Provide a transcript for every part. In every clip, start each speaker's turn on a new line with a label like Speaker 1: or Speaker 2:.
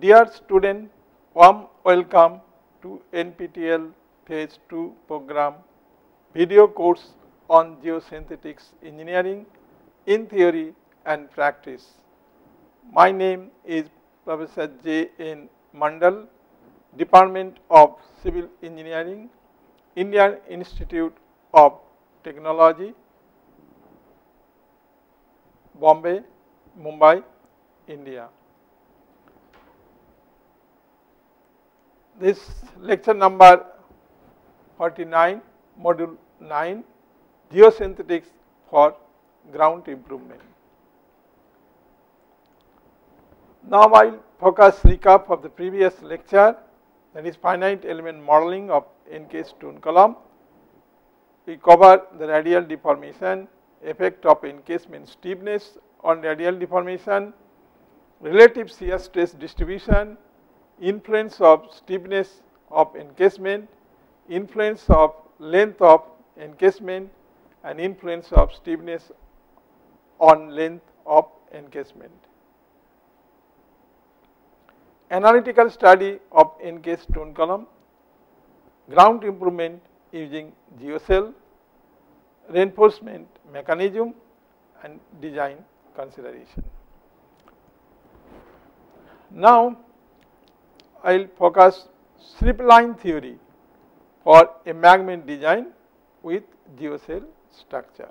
Speaker 1: Dear student, warm welcome to NPTEL Phase 2 program video course on Geosynthetics Engineering in theory and practice. My name is Professor J. N. Mandal, Department of Civil Engineering, Indian Institute of Technology, Bombay, Mumbai, India. This lecture number 49, module 9, Geosynthetics for ground improvement. Now I will focus recap of the previous lecture, that is finite element modeling of encased stone column. We cover the radial deformation, effect of encasement stiffness on radial deformation, relative shear stress distribution, influence of stiffness of encasement, influence of length of encasement, and influence of stiffness on length of encasement. Analytical study of encased stone column, ground improvement using Geocell, reinforcement mechanism, and design consideration. Now I will focus Zipline theory for embankment design with Geocell structure.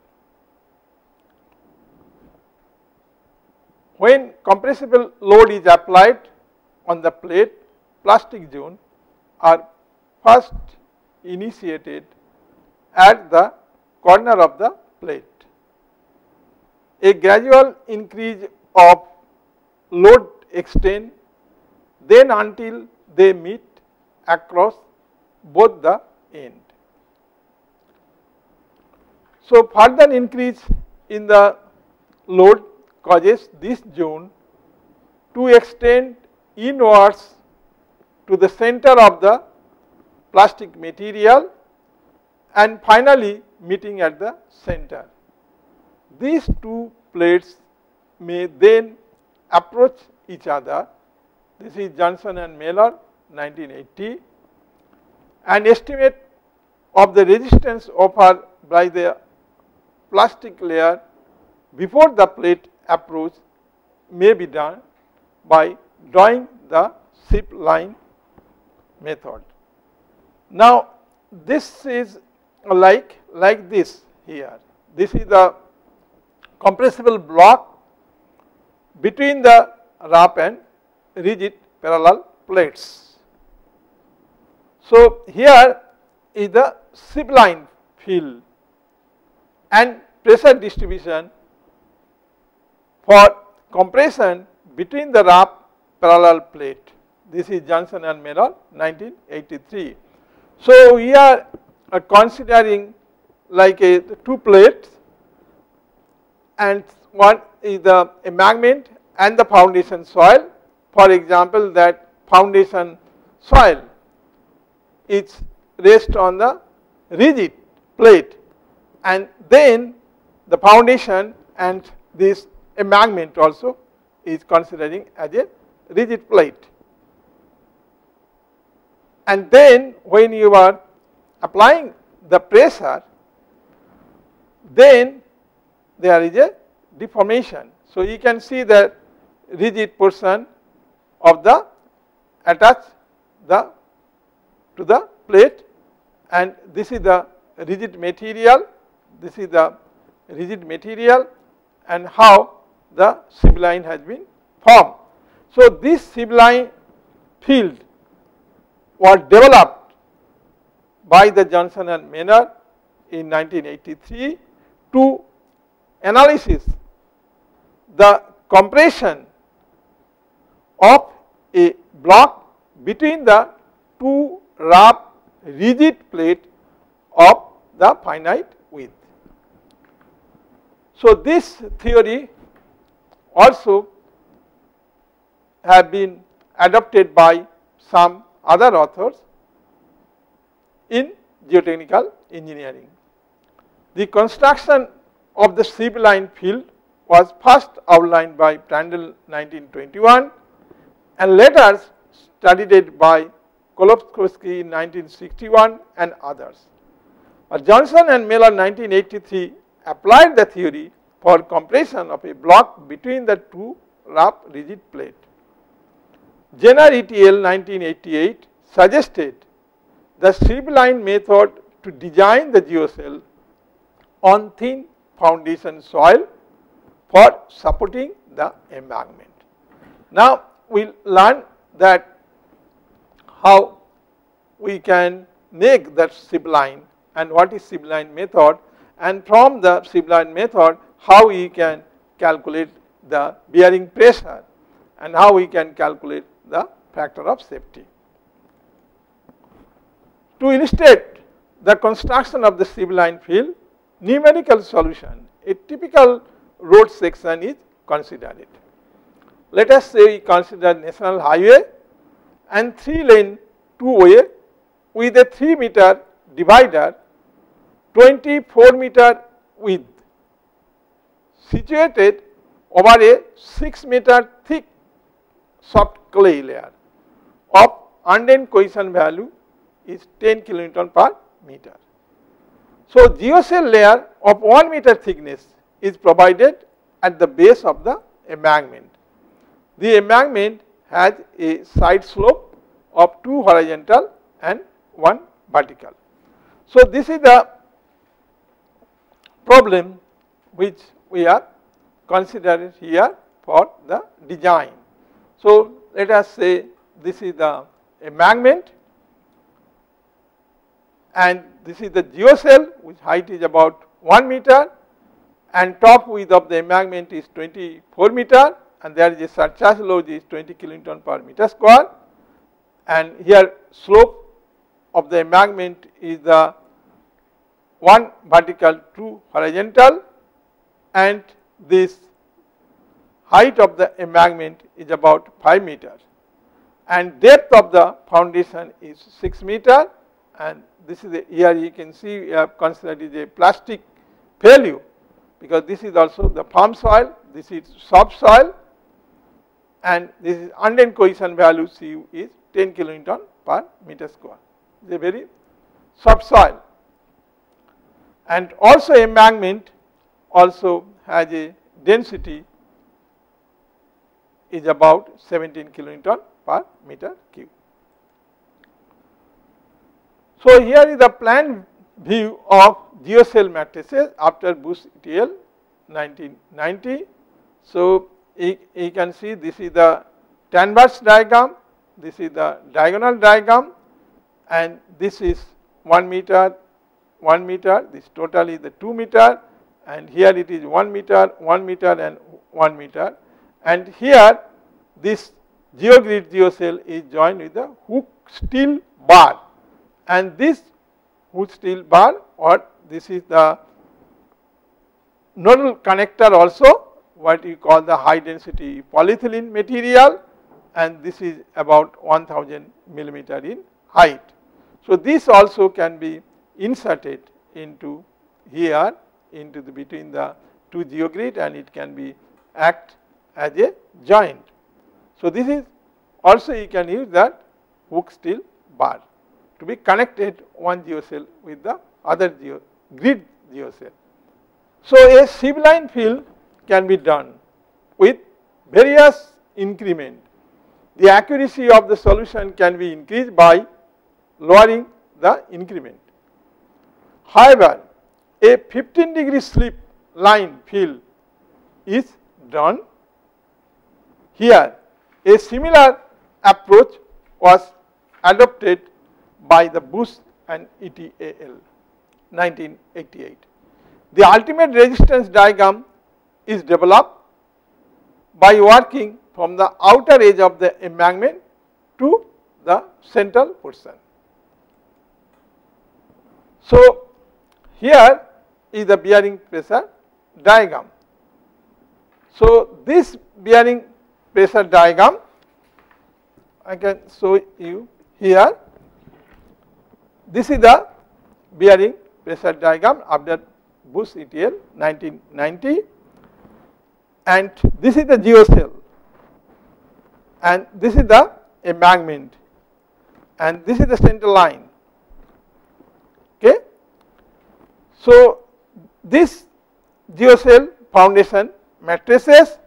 Speaker 1: When compressible load is applied on the plate, plastic zone are first initiated at the corner of the plate. A gradual increase of load extend then until they meet across both the end. So further increase in the load causes this zone to extend inwards to the center of the plastic material and finally meeting at the center. These two plates may then approach each other. This is Johnson and Miller 1980, and estimate of the resistance offered by the plastic layer before the plate approach may be done by drawing the Zipline method. Now this is like this here. This is the compressible block between the rough and rigid parallel plates. So here is the Zipline field and pressure distribution for compression between the rough parallel plate. This is Johnson and Miller 1983. So we are considering like two plates, and one is the embankment and the foundation soil. For example, that foundation soil is rests on the rigid plate, and then the foundation and this embankment also is considering as a rigid plate. And then when you are applying the pressure, then there is a deformation. So you can see the rigid portion of the attached to the plate, and this is the rigid material, this is the rigid material, and how the Zipline has been formed. So this Zipline field was developed by the Johnson and Miller in 1983 to analysis the compression of a block between the two rough rigid plate of the finite width. So this theory also have been adopted by some other authors in geotechnical engineering. The construction of the Zipline field was first outlined by Prandtl 1921 and later studied it by Kolobkowski in 1961 and others. Johnson and Miller 1983 applied the theory for compression of a block between the two rough rigid plates. Jenner et al. 1988 suggested the Zipline method to design the geocell on thin foundation soil for supporting the embankment. Now, we will learn that how we can make that Zipline and what is Zipline method, and from the Zipline method how we can calculate the bearing pressure and how we can calculate the factor of safety. To illustrate the construction of the Zipline field, numerical solution, a typical road section is considered. Let us say we consider national highway and 3-lane two-way with a 3-meter divider, 24-meter width, situated over a 6-meter thick soft clay layer of undrained cohesion value is 10 kilonewton per meter. So, geocell layer of 1 meter thickness is provided at the base of the embankment. The embankment has a side slope of 2 horizontal and 1 vertical. So, this is the problem which we are considering here for the design. So, let us say this is the embankment and this is the geocell, which height is about 1 meter and top width of the embankment is 24 meter, and there is a surcharge load is 20 kilonewton per meter square, and here slope of the embankment is the 1 vertical 2 horizontal, and this height of the embankment is about 5 meters, and depth of the foundation is 6 meter, and this is here you can see we have considered is a plastic failure, because this is also the firm soil, this is soft soil, and this is undrained cohesion value Cu is 10 kilonewton per meter square. It is a very soft soil, and also embankment also has a density is about 17 kilonewton per meter cube. So, here is the plan view of geocell matrices after Bush et al. 1990. So, you can see this is the transverse diagram, this is the diagonal diagram, and this is 1 meter, 1 meter, this total is the 2 meter, and here it is 1 meter, 1 meter and 1 meter, and here this geogrid geocell is joined with the hook steel bar, and this hook steel bar, or this is the nodal connector also, what you call the high density polyethylene material, and this is about 1000 millimeter in height. So, this also can be inserted into here into the between the two geogrid, and it can be act as a joint. So, this is also you can use that hook steel bar to be connected one geocell with the other grid geocell. So, a Zipline field can be done with various increment. The accuracy of the solution can be increased by lowering the increment. However, a 15-degree slip line field is done. Here, a similar approach was adopted by the Bush and et al. 1988. The ultimate resistance diagram is developed by working from the outer edge of the embankment to the central portion. So, here is the bearing pressure diagram. So, this bearing pressure diagram I can show you here. This is the bearing pressure diagram after Bush et al. 1990, and this is the geocell. and this is the embankment, and this is the center line. Okay. So this Geocell foundation matrices,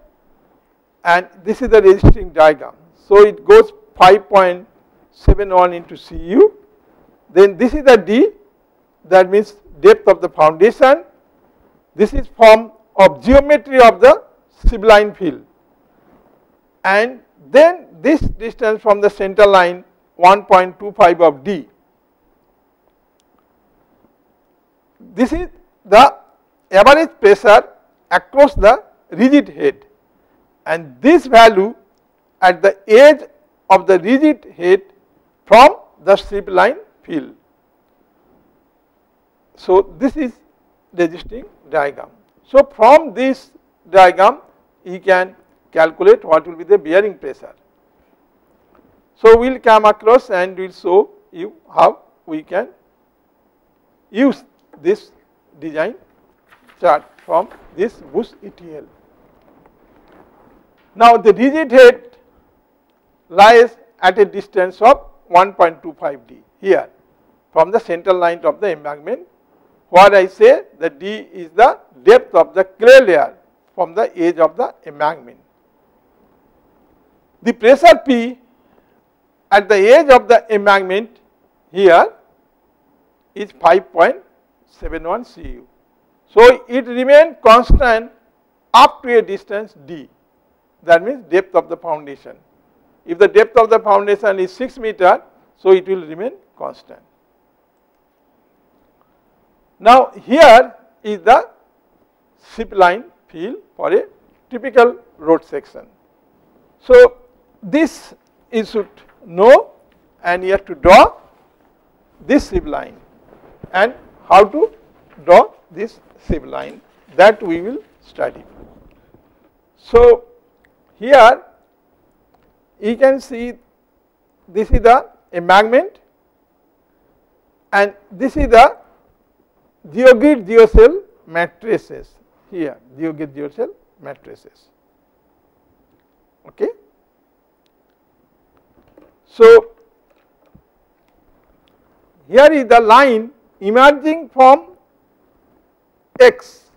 Speaker 1: and this is the resisting diagram. So it goes 5.71 into Cu. Then this is the D, that means depth of the foundation. This is form of geometry of the Zipline field, and then this distance from the center line 1.25 of D. This is the average pressure across the rigid head, and this value at the edge of the rigid head from the Zipline field. So this is resisting diagram. So from this diagram you can calculate what will be the bearing pressure. So we will come across and we will show you how we can use this design chart from this Bush ETL. Now the rigid head lies at a distance of 1.25 D here from the central line of the embankment, where I say that D is the depth of the clay layer from the edge of the embankment. The pressure P at the edge of the embankment here is 5.71 Cu. So it remains constant up to a distance D, that means depth of the foundation. If the depth of the foundation is 6 meter, so it will remain constant. Now here is the Zipline field for a typical road section. So this you should know, and you have to draw this Zipline, and how to draw this Zipline, that we will study. So here you can see this is the embankment, and this is the GeoGrid Geocell matrices here, GeoGrid Geocell matrices. Okay. So here is the line emerging from X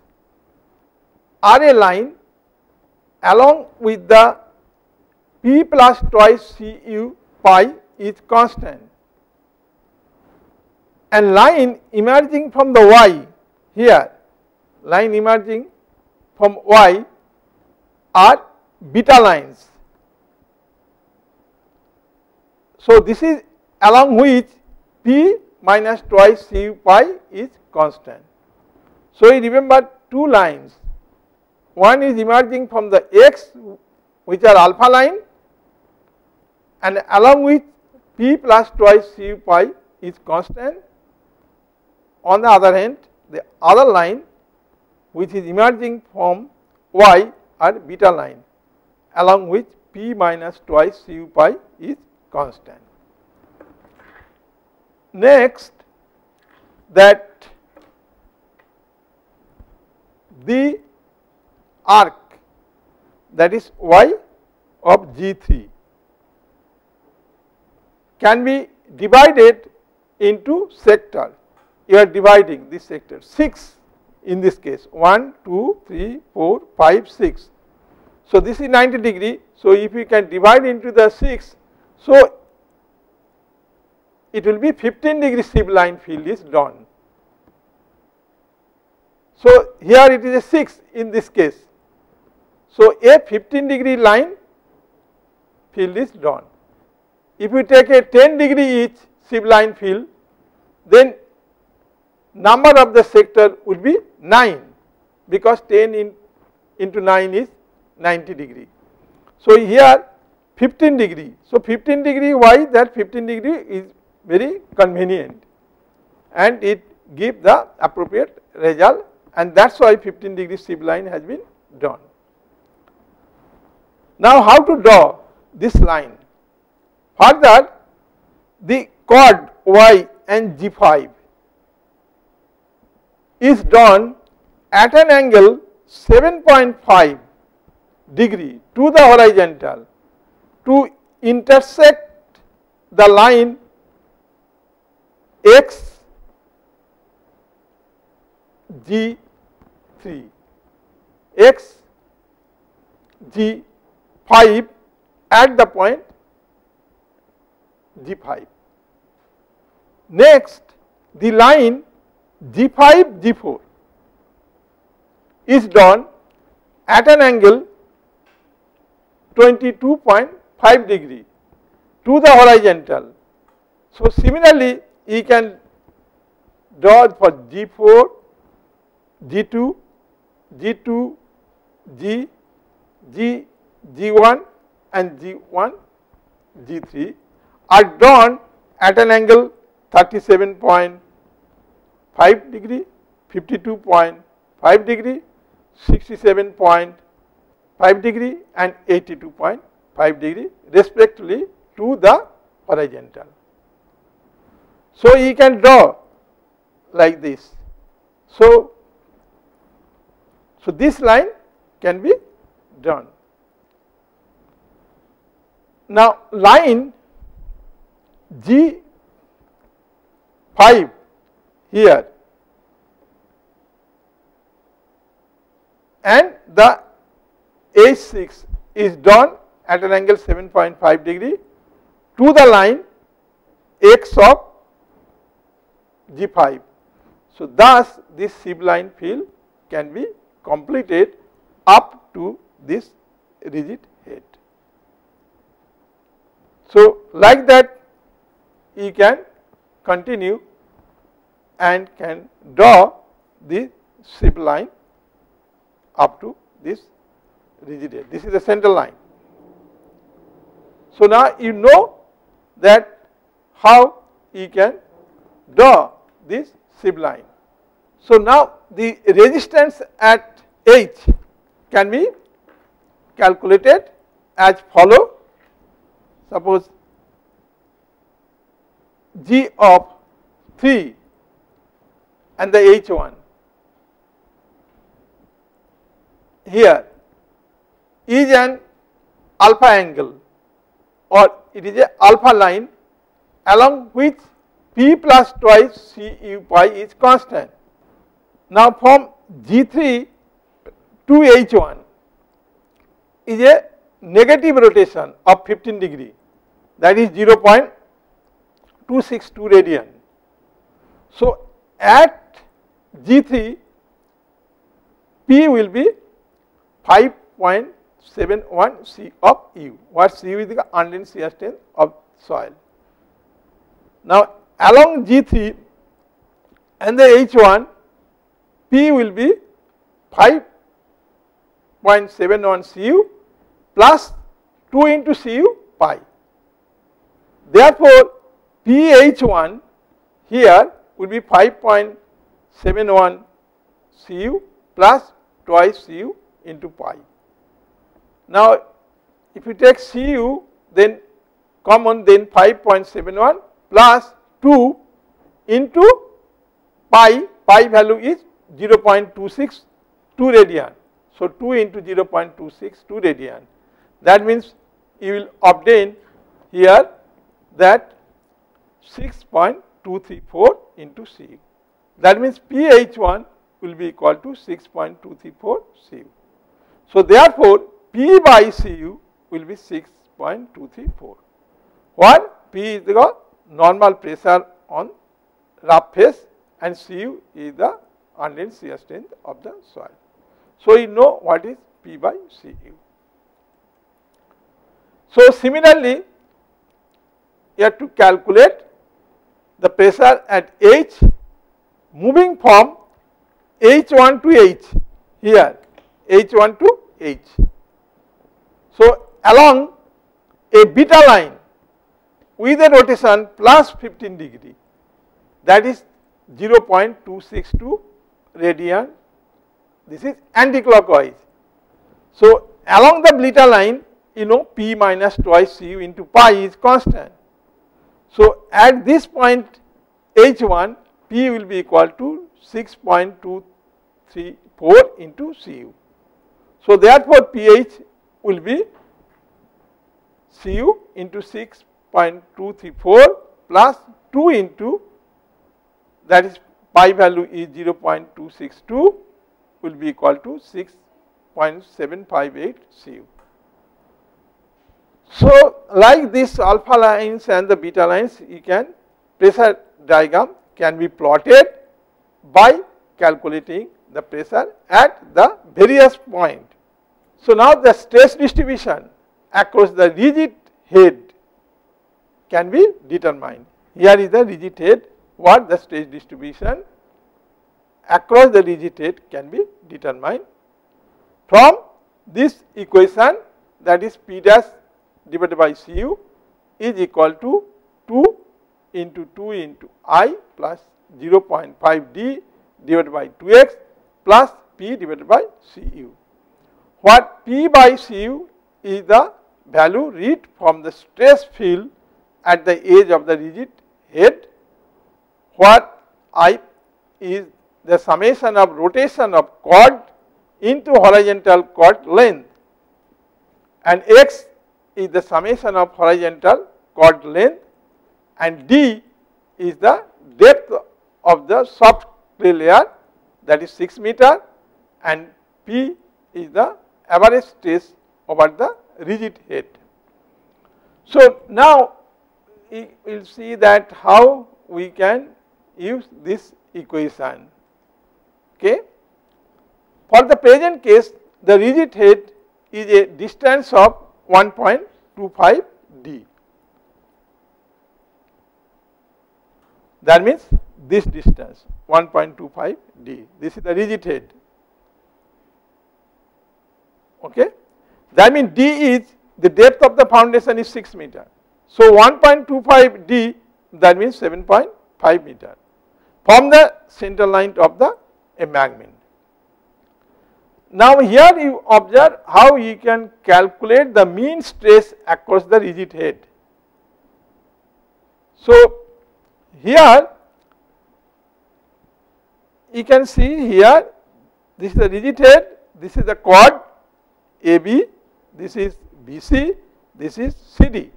Speaker 1: are a line along with the P plus twice Cu pi is constant, and line emerging from the Y here, line emerging from Y are beta lines. So this is along which P minus twice Cu pi is constant. So you remember two lines, one is emerging from the X, which are alpha line, and along with P plus twice Cu pi is constant. On the other hand, the other line which is emerging from Y are beta line, along which P minus twice Cu pi is constant. Next, that the arc, that is Y of G3, can be divided into sector. You are dividing this sector 6 in this case, 1, 2, 3, 4, 5, 6. So this is 90 degree. So if you can divide into the 6, so it will be 15 degree Zipline field is drawn. So here it is a 6 in this case. So a 15 degree line field is drawn. If you take a 10 degree each Zipline field, then number of the sector will be 9, because 10 into 9 is 90 degree. So here 15 degree. So 15 degree, why that 15 degree is very convenient, and it gives the appropriate result, and that is why 15 degree Zipline has been drawn. Now how to draw this line? Further, the chord Y and G5 is drawn at an angle 7.5 degree to the horizontal, to intersect the line x G3, x G5 at the point G5. Next, the line G5 G4 is drawn at an angle 22.5 degree to the horizontal. So, similarly, you can draw for G4, G2, G2, G1 and G1, G3 are drawn at an angle 37.5 degree, 52.5 degree, 67.5 degree and 82.5 degree respectively to the horizontal. So, you can draw like this. So, this line can be drawn. Now, line G5 here and the H6 is drawn at an angle 7.5 degree to the line x of G5. So, thus this Zipline field can be completed up to this rigid head. So, like that you can continue and can draw the Zipline up to this rigid head. This is the central line. So, now you know that how you can draw this Zipline. So, now the resistance at H can be calculated as follow. Suppose G of 3 and the H1 here is an alpha angle or it is a alpha line along which P plus twice C u pi is constant. Now, from G3 to H1 is a negative rotation of 15 degree, that is 0.262 radian. So, at G3 P will be 5.71 C of U, what C is the unlaid shear strength of soil. Now, along G3 and the H1 P will be 5.71 Cu plus 2 into Cu pi. Therefore, PH1 here will be 5.71 Cu plus twice Cu into pi. Now, if you take Cu then common, then 5.71 plus 2 into pi, pi value is 0.262 radian. So, 2 into 0.262 radian, that means you will obtain here that 6.234 into Cu. That means PH1 will be equal to 6.234 Cu. So, therefore, P by Cu will be 6.234. What? P is the normal pressure on rough face and Cu is the unlaid shear strength of the soil. So, you know what is P by Cu. So, similarly, you have to calculate the pressure at H moving from H1 to H here, H1 to H. So, along a beta line with a rotation plus 15 degree, that is 0.262 radian, this is anti-clockwise. So, along the beta line, you know P minus twice Cu into pi is constant. So, at this point H1 P will be equal to 6.234 into Cu. So, therefore, pH will be Cu into 6.234 plus 2 into, that is pi value is 0.262, will be equal to 6.758 Cu. So, like this alpha lines and the beta lines, you can, pressure diagram can be plotted by calculating the pressure at the various point. So, now the stress distribution across the rigid head can be determined. Here is the rigid head, what the stress distribution across the rigid head can be determined from this equation, that is P dash divided by Cu is equal to 2 into 2 into I plus 0.5 D divided by 2x plus P divided by Cu. What P by Cu is the value read from the stress field at the edge of the rigid head. What I is the summation of rotation of chord into horizontal chord length, and x is the summation of horizontal chord length, and d is the depth of the soft clay layer, that is 6 meter, and p is the average stress over the rigid head. So, now we will see that how we can use this equation. Okay. For the present case, the rigid head is a distance of 1.25 d. That means this distance 1.25 d. This is the rigid head. Okay. That means d is the depth of the foundation is 6 meter. So, 1.25 d, that means 7.5 meter from the center line of the embankment. Now, here you observe how you can calculate the mean stress across the rigid head. So, here you can see here, this is the rigid head, this is the chord AB, this is BC, this is CD,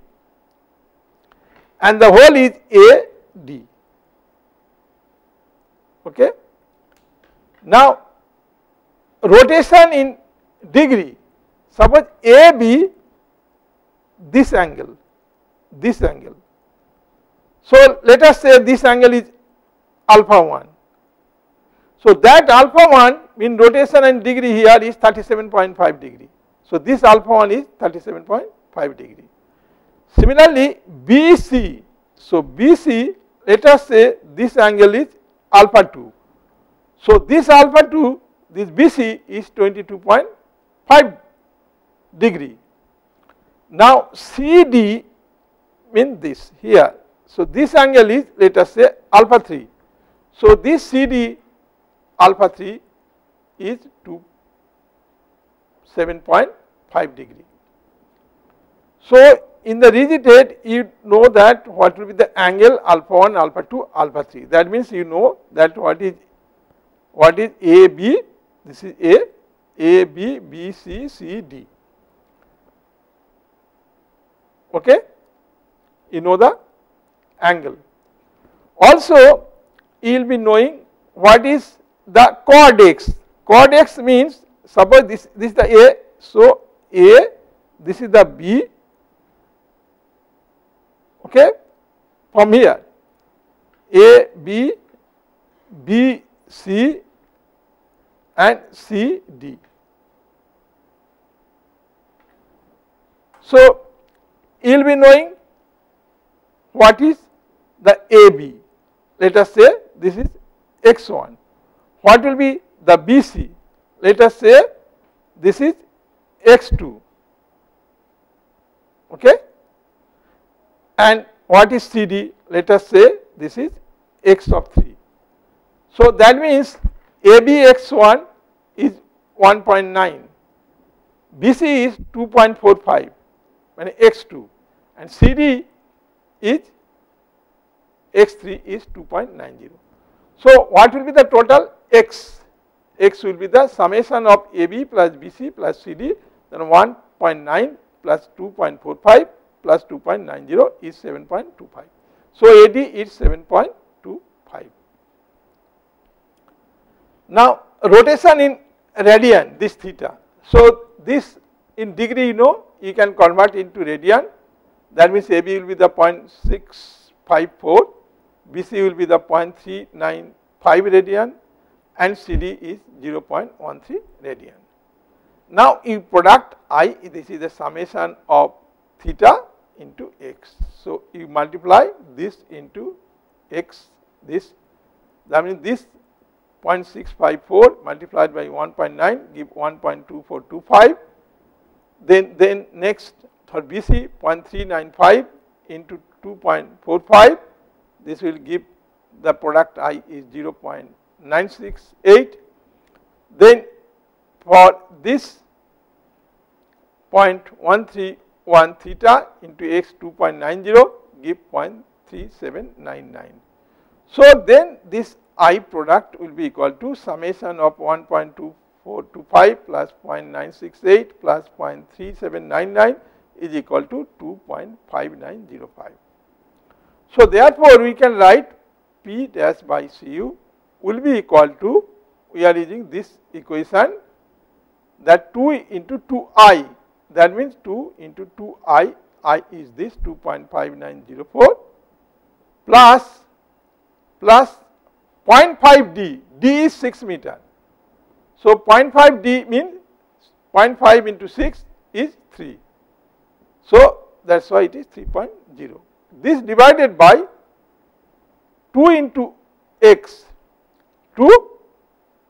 Speaker 1: and the whole is AD. Okay. Now, rotation in degree, suppose AB this angle. So, let us say this angle is alpha 1. So, that alpha 1 mean rotation in degree here is 37.5 degree. So, this alpha 1 is 37.5 degree. Similarly, BC. So, BC, let us say this angle is alpha 2. So, this alpha 2, this BC is 22.5 degree. Now, CD means this here. So, this angle is, let us say, alpha 3. So, this CD alpha 3 is 7.5 degree. So, in the rigid head, you know that what will be the angle alpha 1, alpha 2, alpha 3. That means you know that what is AB, this is A, B, B, C, C, D. Okay? You know the angle. Also, you will be knowing what is the chord X. Chord X means, suppose this is the A, so A, this is the B, okay, from here A, B, B, C and C, D. So, you will be knowing what is the AB. Let us say this is X1. What will be the BC? Let us say this is X2. Okay? And what is CD? Let us say this is X of 3. So, that means AB X1 is 1.9, BC is 2.45 and X2, and CD is X3 is 2.90. So, what will be the total X? X will be the summation of AB plus BC plus CD, then 1.9 plus 2.45 plus 2.90 is 7.25. So, AD is 7.25. Now, rotation in radian, this theta. So, this in degree you can convert into radian, that means AB will be the 0.654, BC will be the 0.395 radian and CD is 0.13 radian. Now, in product I, this is the summation of theta into x. So, you multiply this into x, this, that means this 0.654 multiplied by 1.9 give 1.2425. Then next for BC 0.395 into 2.45, this will give the product I is 0.968. Then for this 0.131 theta into x 2.90 give 0.3799. So, then this I product will be equal to summation of 1.2425 plus 0.968 plus 0.3799 is equal to 2.5905. So, therefore, we can write P dash by Cu will be equal to, we are using this equation, that 2 into 2I, that means 2 into 2I, I is this 2.5904 plus 0.5 D, D is 6 meter. So, 0.5 D means 0.5 into 6 is 3. So, that is why it is 3.0. This divided by 2 into x, 2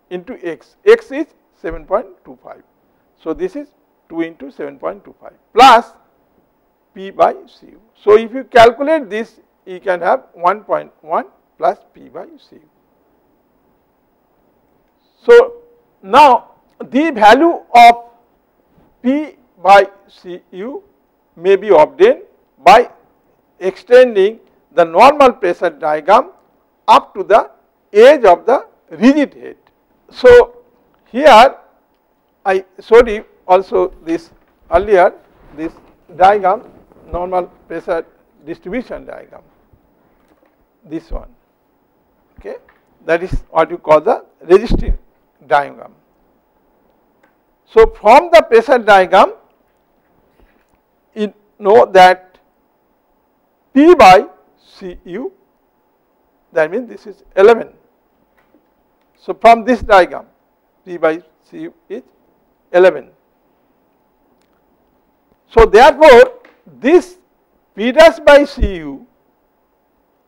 Speaker 1: into x, x is 7.25. So, this is 2 into 7.25 plus P by Cu. So, if you calculate this, you can have 1.1 plus P by Cu. So, now the value of P by Cu may be obtained by extending the normal pressure diagram up to the edge of the rigid head. So, here I showed you also this earlier, this diagram, normal pressure distribution diagram, this one, okay, that is what you call the resistive diagram. So, from the pressure diagram, you know that P by Cu, that means this is 11. So, from this diagram, P by Cu is 11. So, therefore, this P dash by Cu,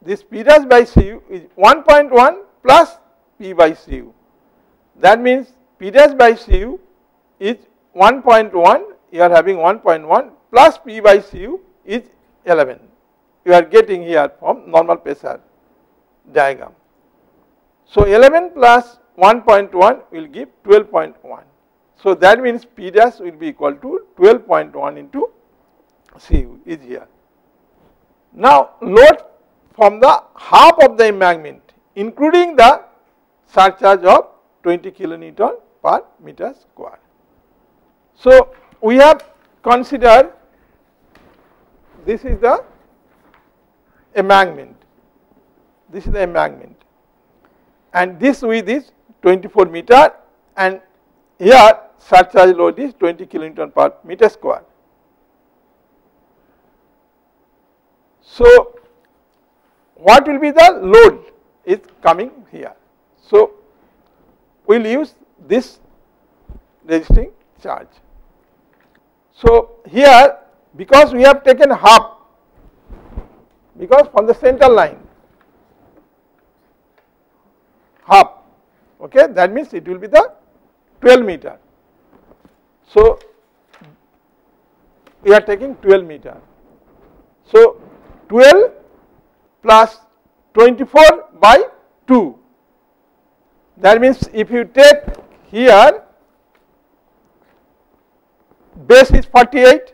Speaker 1: this P dash by Cu is 1.1 plus P by Cu. That means P dash by Cu is 1.1, you are having 1.1 plus P by Cu is 11. You are getting here from normal pressure diagram. So, 11 plus 1.1 will give 12.1. So, that means P dash will be equal to 12.1 into Cu is here. Now, load from the half of the embankment, including the surcharge of 20 kilonewton per meter square. So, we have considered this is the embankment, this is the embankment, and this width is 24 meter, and here surcharge load is 20 kilonewton per meter square. So, what will be the load is coming here. So, we will use this resisting charge. So, here because we have taken half, because from the central line half, okay, that means it will be the 12 meter. So, we are taking 12 meter. So, 12 plus 24 by 2, that means if you take here base is 48.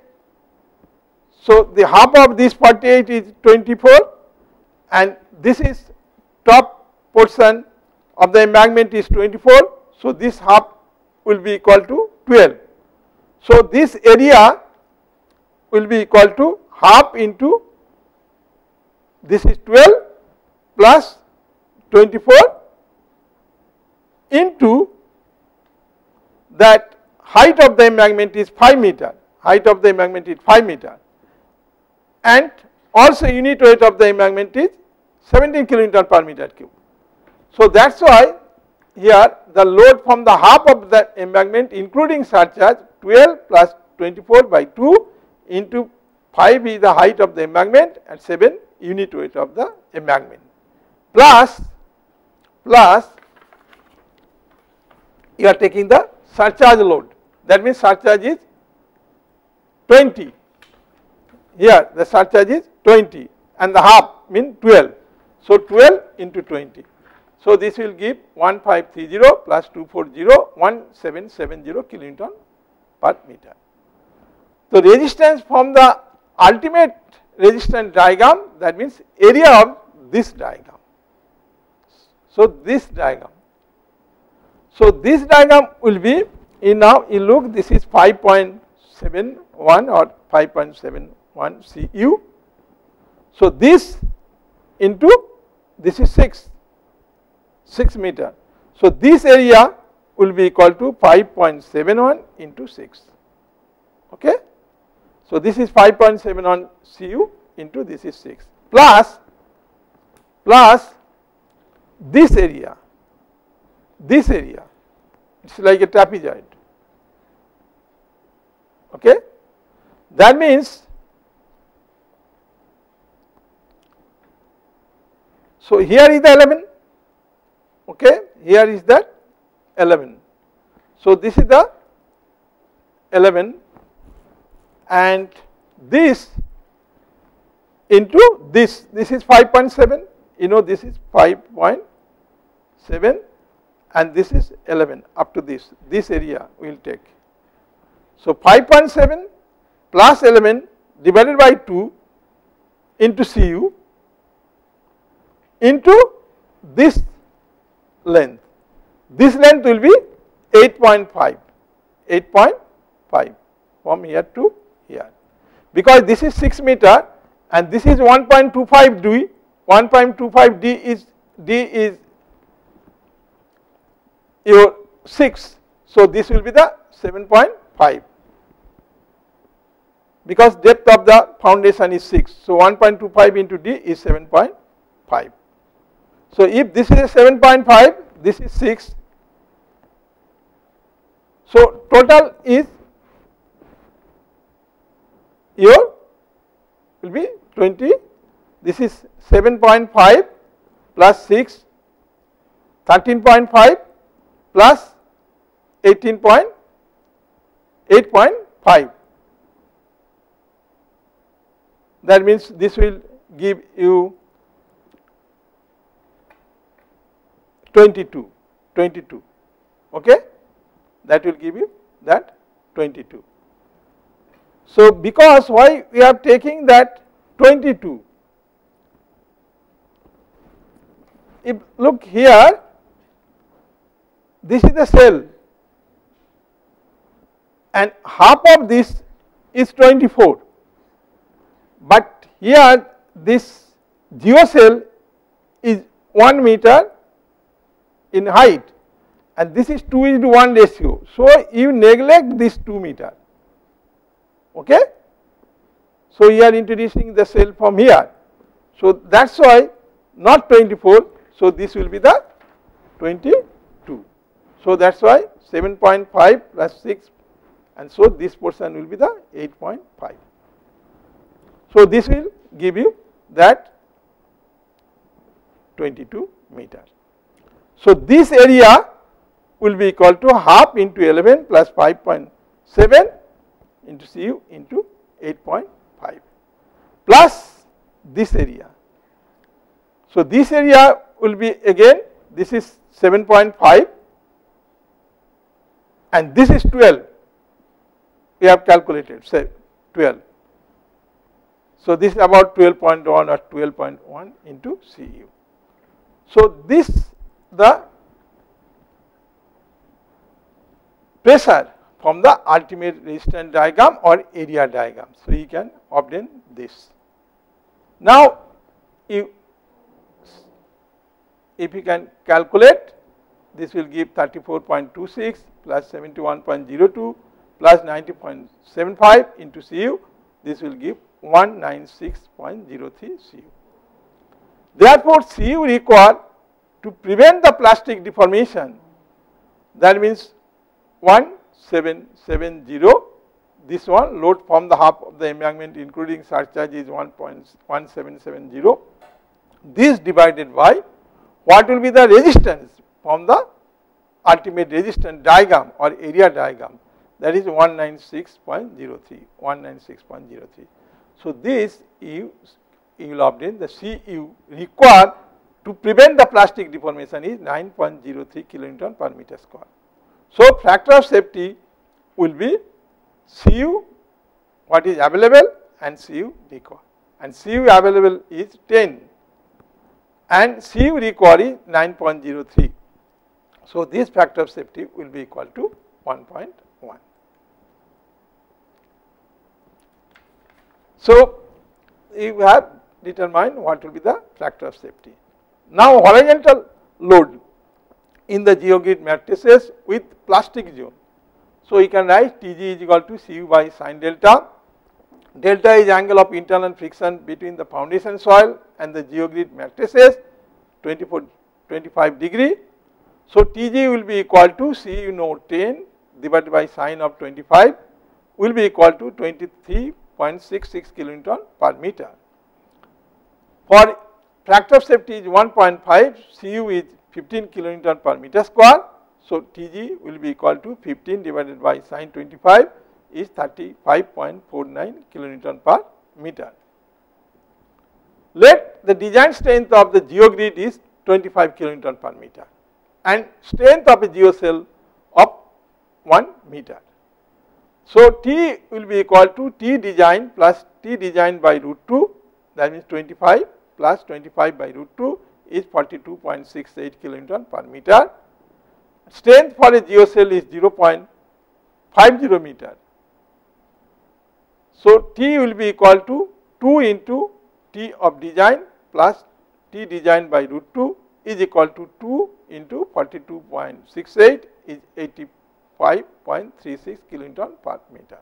Speaker 1: So, the half of this 48 is 24 and this is top portion of the embankment is 24. So, this half will be equal to 12. So, this area will be equal to half into this is 12 plus 24 into that height of the embankment is 5 meter, height of the embankment is 5 meter, and also unit weight of the embankment is 17 kilonewton per meter cube. So that is why here the load from the half of the embankment including surcharge 12 plus 24 by 2 into 5 is the height of the embankment and 7 unit weight of the embankment, plus you are taking the surcharge load, that means surcharge is 20, here the surcharge is 20 and the half means 12. So 12 into 20. So this will give 1530 plus 240 1770 kilonewton per meter. So resistance from the ultimate resistance diagram, that means area of this diagram. So this diagram. So this diagram will be, now you look, this is 5.71 or 5.71 CU. So this into this is 6 meter. So this area will be equal to 5.71 into 6. Okay. So this is 5.71 CU into this is 6 plus this area, it's like a trapezoid. Okay. That means, so here is the 11, okay, here is that 11. So this is the 11 and this into this is 5.7, you know, this is 5.7 and this is 11 up to this area we will take. So 5.7 plus 11 divided by 2 into CU into this length. This length will be 8.5 from here to here, because this is 6 meter and this is 1.25 D. 1.25 D is your 6. So this will be the 7.5, because depth of the foundation is 6. So 1.25 into D is 7.5. So if this is 7.5, this is 6. So total is your will be 20. This is 7.5 plus 6, 13.5 plus 8.5. That means this will give you 22, okay, that will give you that 22. So because why we are taking that 22, if look here, this is the cell and half of this is 24, but here this geocell is 1 meter in height and this is 2:1 ratio. So you neglect this 2 meter, okay. So you are introducing the cell from here. So that is why not 24, so this will be the 22. So that is why 7.5 plus 6, and so this portion will be the 8.5. So this will give you that 22 meter. So this area will be equal to half into 11 plus 5.7 into CU into 8.5 plus this area. So this area will be again, this is 7.5 and this is 12, we have calculated, say 12. So this is about 12.1 or 12.1 into CU. So this the pressure from the ultimate resistance diagram or area diagram. So, you can obtain this. Now, if you can calculate, this will give 34.26 plus 71.02 plus 90.75 into Cu, this will give 196.03 Cu. Therefore, Cu required to prevent the plastic deformation, that means 1770, this one load from the half of the embankment including surcharge is 1.1770. This divided by what will be the resistance from the ultimate resistance diagram or area diagram, that is 196.03. So, this you will obtain the Cu required to prevent the plastic deformation is 9.03 kilonewton per meter square. So, factor of safety will be Cu what is available and Cu required, and Cu available is 10 and Cu required is 9.03. So, this factor of safety will be equal to 1.1. So, you have determined what will be the factor of safety. Now, horizontal load in the geogrid matrices with plastic zone. So, you can write Tg is equal to Cu by sin delta. Delta is angle of internal friction between the foundation soil and the geogrid matrices 25 degree. So, Tg will be equal to Cu note 10 divided by sin of 25 will be equal to 23.66 kilonewton per meter. For factor of safety is 1.5, Cu is 15 kilonewton per meter square. So, Tg will be equal to 15 divided by sin 25 is 35.49 kilonewton per meter. Let the design strength of the geogrid is 25 kilonewton per meter and strength of a geocell of 1 meter. So, T will be equal to T design plus T design by root 2, that means 25 plus 25 by root 2 is 42.68 kilonewton per meter. Strength for a geocell is 0.50 meter. So, T will be equal to 2 into T of design plus T design by root 2 is equal to 2 into 42.68 is 85.36 kilonewton per meter.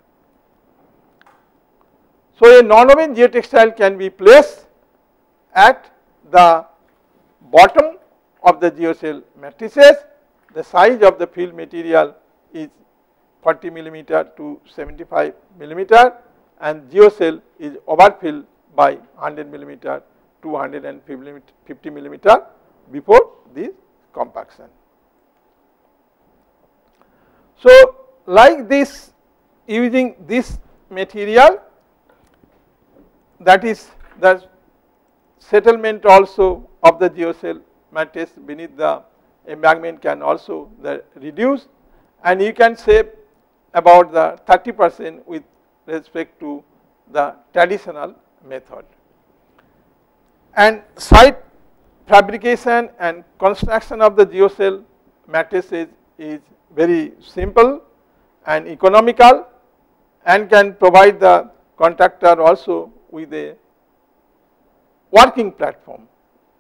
Speaker 1: So, a non-woven geotextile can be placed at the bottom of the geocell matrices. The size of the field material is 40 millimeter to 75 millimeter and geocell is overfilled by 100 millimeter to 150 millimeter before this compaction. So, like this, using this material, that is the settlement also of the geocell matrix beneath the embankment can also reduce, and you can save about the 30% with respect to the traditional method. And site fabrication and construction of the geocell matrices is very simple and economical and can provide the contractor also with a working platform.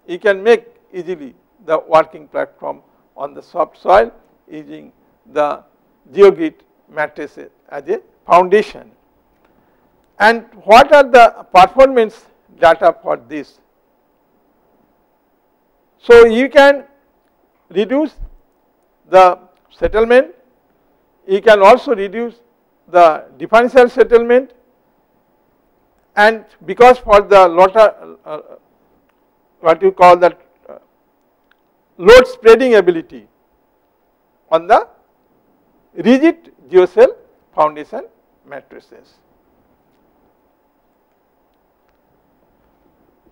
Speaker 1: You can make easily the working platform on the soft soil using the geogrid matrices as a foundation. And what are the performance data for this? So, you can reduce the settlement, you can also reduce the differential settlement, and because for the what you call that load spreading ability on the rigid geocell foundation matrices.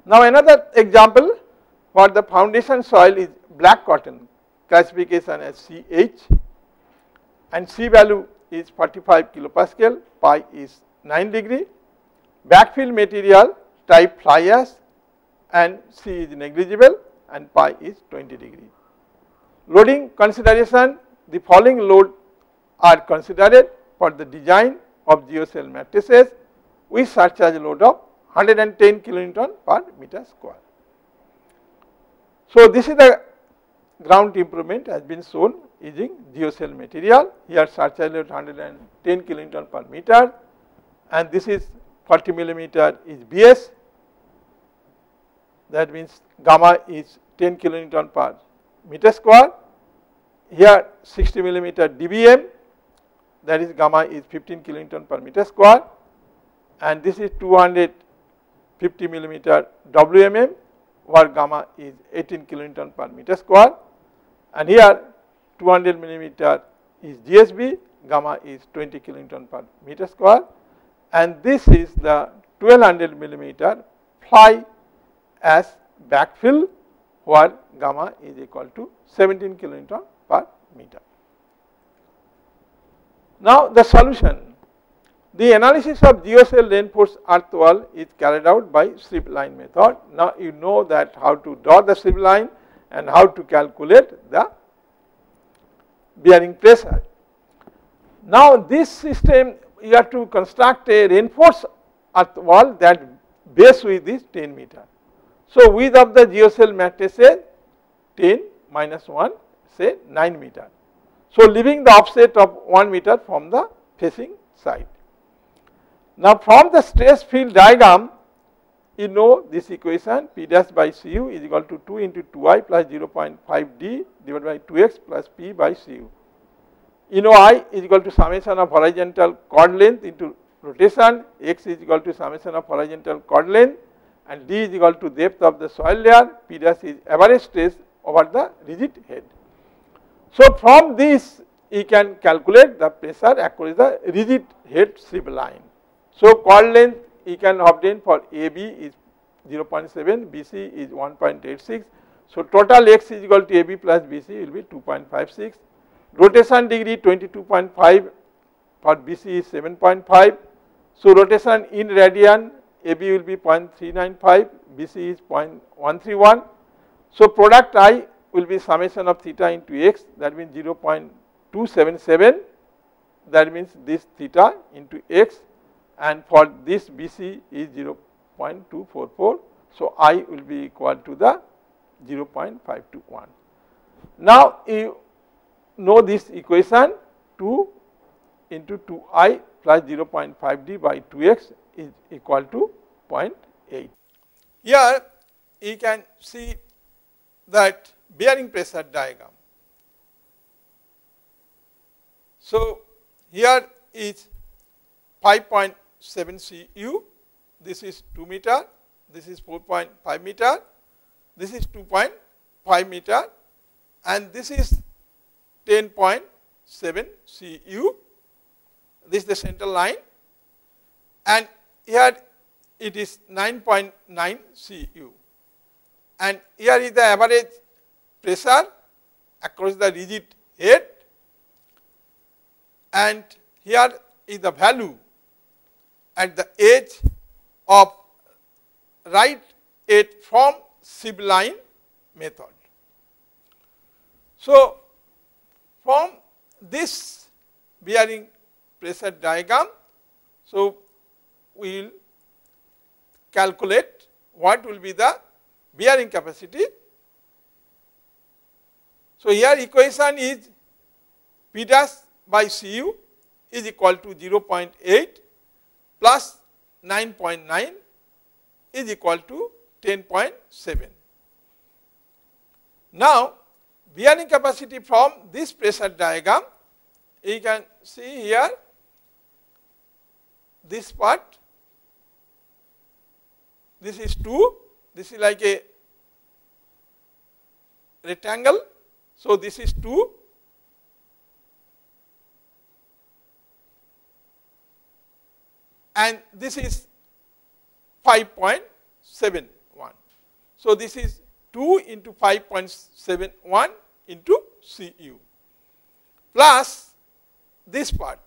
Speaker 1: Now, another example for the foundation soil is black cotton, classification as CH, and C value is 45 kilopascal, pi is 9 degree, backfill material type fly ash and C is negligible and pi is 20 degree. Loading consideration, the following load are considered for the design of Geocell mattresses with surcharge load of 110 kilonewton per meter square. So, this is the ground improvement has been shown using Geocell material. Here surcharge load 110 kilonewton per meter, and this is 40 millimeter is BS. That means gamma is 10 kilonewton per meter square. Here 60 millimeter dBm, that is gamma is 15 kilonewton per meter square, and this is 250 millimeter WMM, where gamma is 18 kilonewton per meter square, and here 200 millimeter is GSB, gamma is 20 kilonewton per meter square, and this is the 1200 millimeter fly ash backfill, where gamma is equal to 17 kilonewton per meter. Now, the solution. The analysis of Geocell reinforced earth wall is carried out by strip line method. Now, you know that how to draw the strip line and how to calculate the bearing pressure. Now, this system you have to construct a reinforced earth wall that base width is 10 meter. So, width of the Geocell mattress is 10 minus 1, say 9 meter. So, leaving the offset of 1 meter from the facing side. Now, from the stress field diagram, you know this equation P dash by Cu is equal to 2 into 2i plus 0.5 d divided by 2x plus P by Cu. You know I is equal to summation of horizontal chord length into rotation, x is equal to summation of horizontal chord length, and d is equal to depth of the soil layer, P dash is average stress over the rigid head. So, from this you can calculate the pressure across the rigid head strip line. So, chord length you can obtain for AB is 0.7, BC is 1.86. So, total x is equal to AB plus BC will be 2.56. Rotation degree 22.5, for BC is 7.5. So, rotation in radian AB will be 0.395, BC is 0.131. So, product I will be summation of theta into x, that means 0.277, that means this theta into x, and for this BC is 0.244. So, I will be equal to the 0.521. Now, you know this equation 2 into 2i plus 0.5d by 2x is equal to 0.8. Here you can see that bearing pressure diagram. So, here is 5.7 cu, this is 2 meter, this is 4.5 meter, this is 2.5 meter, and this is 10.7 cu, this is the central line, and here it is 9.9 cu, and here is the average pressure across the rigid head, and here is the value at the edge of right edge from Zipline method. So, from this bearing pressure diagram, so we will calculate what will be the bearing capacity. So, here equation is P dash by Cu is equal to 0.8 plus 9.9 is equal to 10.7. Now, bearing capacity from this pressure diagram, you can see here this part, this is 2, this is like a rectangle. So, this is 2, and this is 5.71. So, this is 2 into 5.71 into Cu plus this part.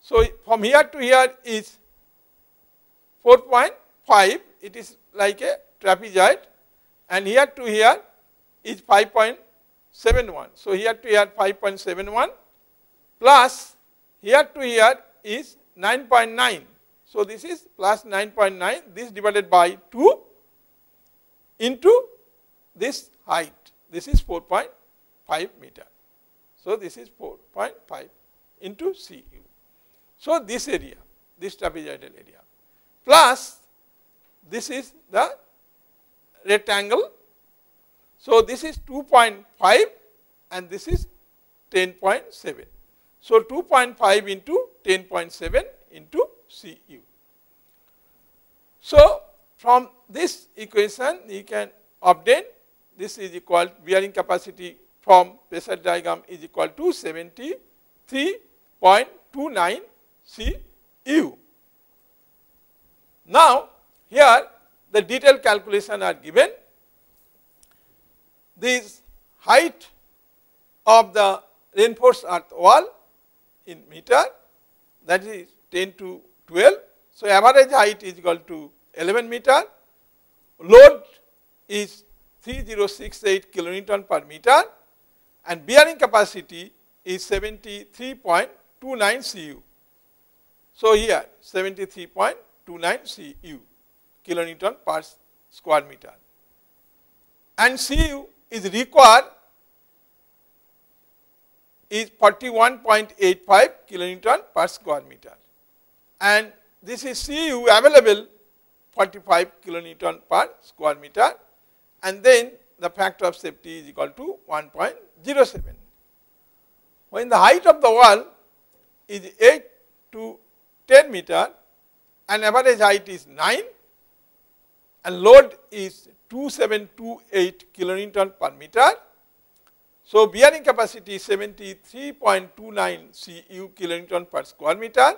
Speaker 1: So, from here to here is 4.5, it is like a trapezoid, and here to here is 5.71. So, here to here 5.71 plus here to here is 9.9. So, this is plus 9.9, this divided by 2 into this height, this is 4.5 meter. So, this is 4.5 into Cu. So, this area, this trapezoidal area, plus this is the rectangle. So, this is 2.5 and this is 10.7. So, 2.5 into 10.7 into Cu. So, from this equation you can obtain this is equal bearing capacity from pressure diagram is equal to 73.29 Cu. Now, here the detailed calculation are given. This height of the reinforced earth wall in meter, that is 10 to 12. So, average height is equal to 11 meter, load is 3068 kilonewton per meter and bearing capacity is 73.29 Cu. So, here 73.29 Cu kilonewton per square meter and Cu is required is 41.85 kilonewton per square meter and this is Cu available 45 kilonewton per square meter and then the factor of safety is equal to 1.07. When the height of the wall is 8 to 10 meter and average height is 9 and load is 2728 kilonewton per meter. So, bearing capacity is 73.29 Cu kilonewton per square meter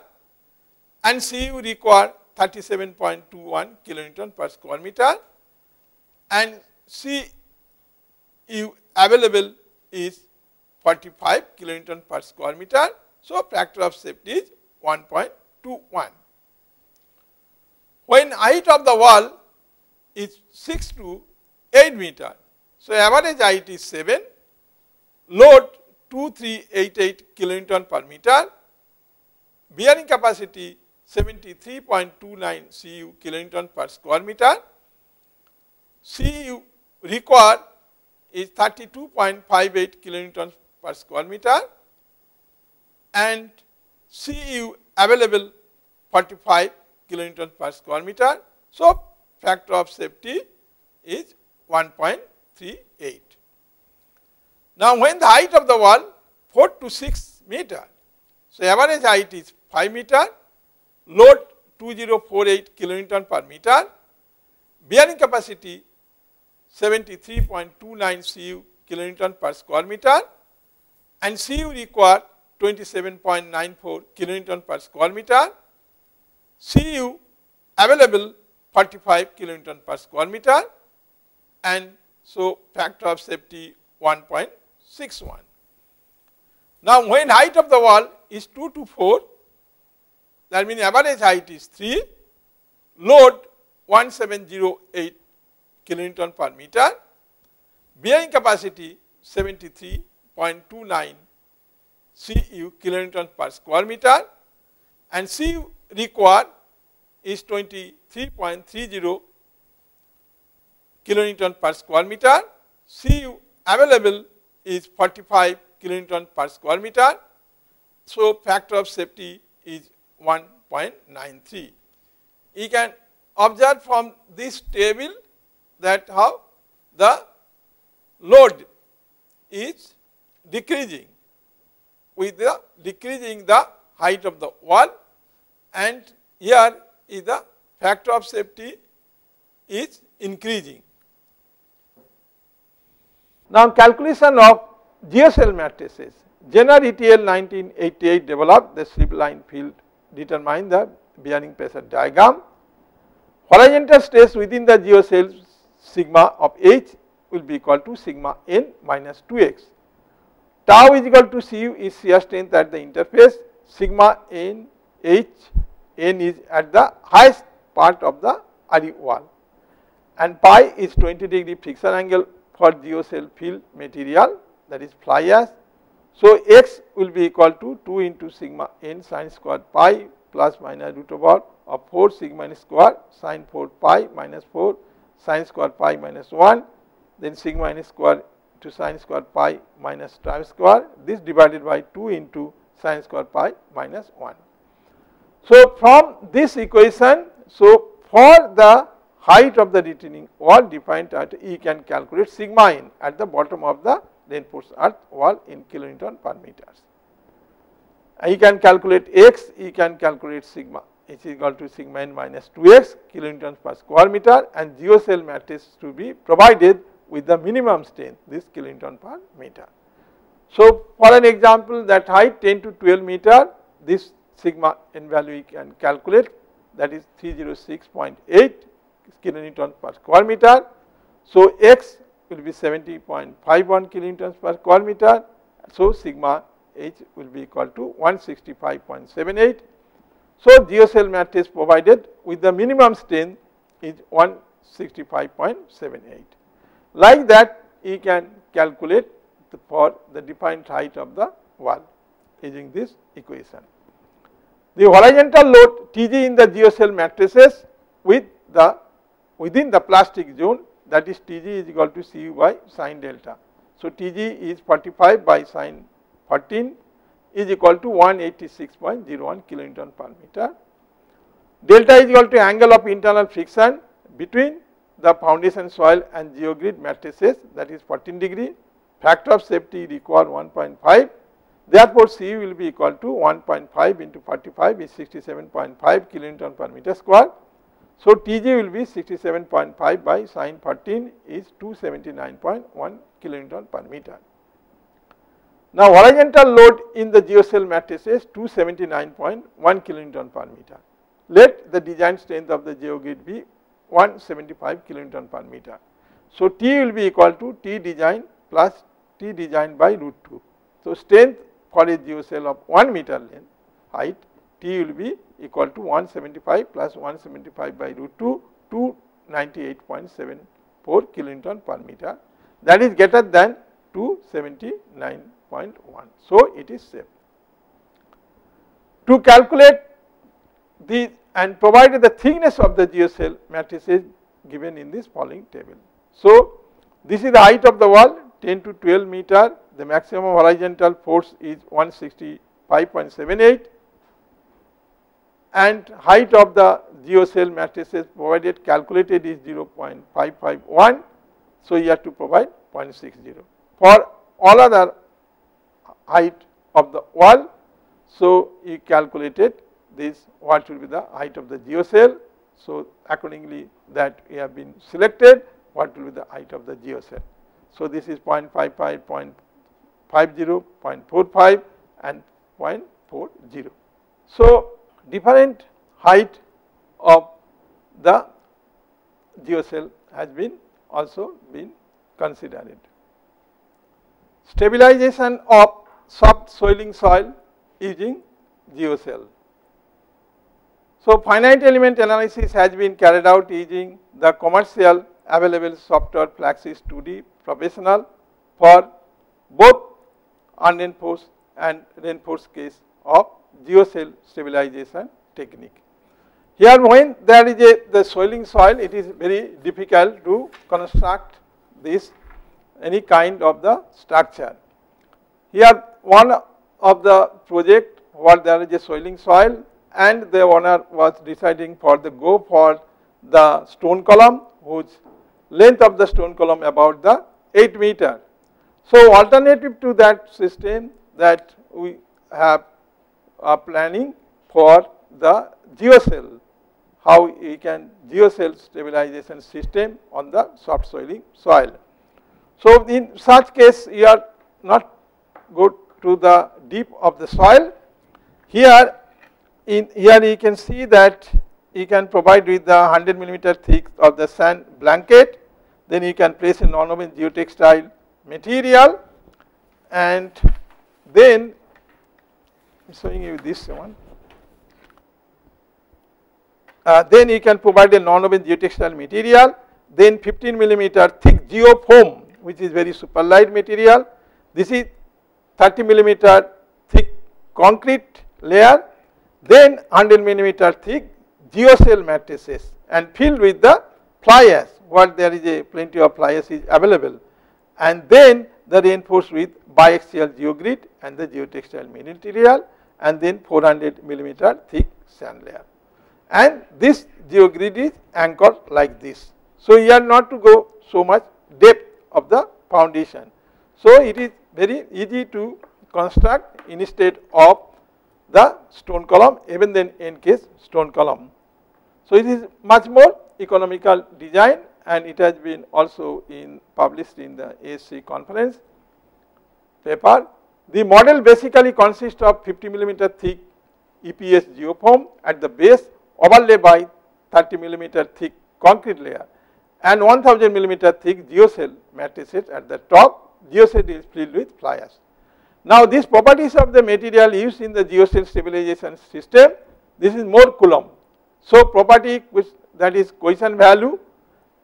Speaker 1: and Cu require 37.21 kilonewton per square meter and Cu available is 45 kilonewton per square meter. So, factor of safety is 1.21. When height of the wall is 6 to 8 meter, so average height is 7, load 2388 kilonewton per meter, bearing capacity 73.29 Cu kilonewton per square meter, Cu required is 32.58 kilonewton per square meter and Cu available 45 kilonewton per square meter. So, factor of safety is 1.38. Now, when the height of the wall 4 to 6 meter, so average height is 5 meter, load 2048 kilonewton per meter, bearing capacity 73.29 Cu kilonewton per square meter and Cu required 27.94 kilonewton per square meter, Cu available 45 kilonewton per square meter and so factor of safety 1.61. Now, when height of the wall is 2 to 4, that means average height is 3, load 1708 kilonewton per meter, bearing capacity 73.29 Cu kilonewton per square meter and Cu required is 23.30 kilonewton per square meter, Cu available is 45 kilonewton per square meter. So, factor of safety is 1.93. You can observe from this table that how the load is decreasing with the decreasing the height of the wall and here is the factor of safety is increasing. Now, calculation of Geocell matrices. Jenner et al. 1988 developed the Zipline field, determine the bearing pressure diagram. Horizontal stress within the geocell sigma of H will be equal to sigma n minus 2x. Tau is equal to Cu is shear strength at the interface, sigma n H n is at the highest part of the RE wall and pi is 20 degree friction angle for geocell field material, that is fly ash. So x will be equal to 2 into sigma n sine square pi plus minus root over of 4 sigma n square sine 4 pi minus 4 sine square pi minus 1, then sigma n square to sine square pi minus tau square, this divided by 2 into sine square pi minus 1. So from this equation, so for the height of the retaining wall defined at you can calculate sigma n at the bottom of the reinforced earth wall in kilonewton per meters. You can calculate x, you can calculate sigma, which is equal to sigma n minus 2x kilonewtons per square meter, and Geocell mattress to be provided with the minimum strength, this kilonewton per meter. So for an example, that height 10 to 12 meter, this sigma n value you can calculate, that is 306.8 kilonewton per square meter. So x will be 70.51 kilonewtons per square meter. So sigma h will be equal to 165.78. So Geocell mattress provided with the minimum strength is 165.78. Like that, you can calculate for the defined height of the wall using this equation. The horizontal load Tg in the Geocell mattresses with the within the plastic zone, that is Tg is equal to Cu by sine delta. So Tg is 45 by sine 14 is equal to 186.01 kilonewton per meter. Delta is equal to angle of internal friction between the foundation soil and geogrid mattresses, that is 14 degree. Factor of safety required 1.5. Therefore, Cu will be equal to 1.5 into 45 is 67.5 kilonewton per meter square. So Tg will be 67.5 by sine 14 is 279.1 kilonewton per meter. Now horizontal load in the Geocell mattresses 279.1 kilonewton per meter. Let the design strength of the geogrid be 175 kilonewton per meter. So T will be equal to T design plus T design by root 2. So strength for a Geocell of 1 meter length height, T will be equal to 175 plus 175 by root 2, 298.74 kilonewton per meter, that is greater than 279.1. So it is safe. To calculate the and provided the thickness of the Geocell mattresses given in this following table. So this is the height of the wall 10 to 12 meter, the maximum horizontal force is 165.78, and height of the Geocell mattresses provided calculated is 0.551. So you have to provide 0.60. For all other height of the wall, so you calculated this what will be the height of the Geocell. So accordingly that we have been selected what will be the height of the Geocell. So this is 0.55, 0.50, 0.45 and 0.40. So different height of the Geocell has been also been considered. Stabilization of soft soiling soil using Geocell. So finite element analysis has been carried out using the commercial available software Flaxis 2D Professional for both unreinforced and reinforced case of Geocell stabilization technique. Here when there is the soiling soil, it is very difficult to construct this any kind of the structure. Here one of the project where there is a soiling soil and the owner was deciding for the go for the stone column whose length of the stone column about the 8 meter. So alternative to that system that we have planning for the Geocell, how we can Geocell stabilization system on the soft soiling soil. So in such case you are not go to the deep of the soil. Here you can see that you can provide with the 100 millimeter thick of the sand blanket, then you can place a non-woven geotextile material, and then I am showing you this one. Then you can provide a non-woven geotextile material, then 15 millimeter thick geofoam, which is very super light material. This is 30 millimeter thick concrete layer, then 100 millimeter thick geocell mattresses and filled with the fly ash, what there is a plenty of fly ash is available, and then the reinforced with biaxial geogrid and the geotextile material, and then 400 millimeter thick sand layer. And this geogrid is anchored like this. So, you are not to go so much depth of the foundation. So, it is very easy to construct instead of the stone column, even then encase stone column. So, it is much more economical design, and it has been also published in the ASC conference paper. The model basically consists of 50 millimeter thick EPS geofoam at the base, overlay by 30 millimeter thick concrete layer, and 1000 millimeter thick geocell mattresses at the top. Geocell is filled with fly ash. Now, these properties of the material used in the geocell stabilization system, this is more Coulomb. So, property which that is cohesion value,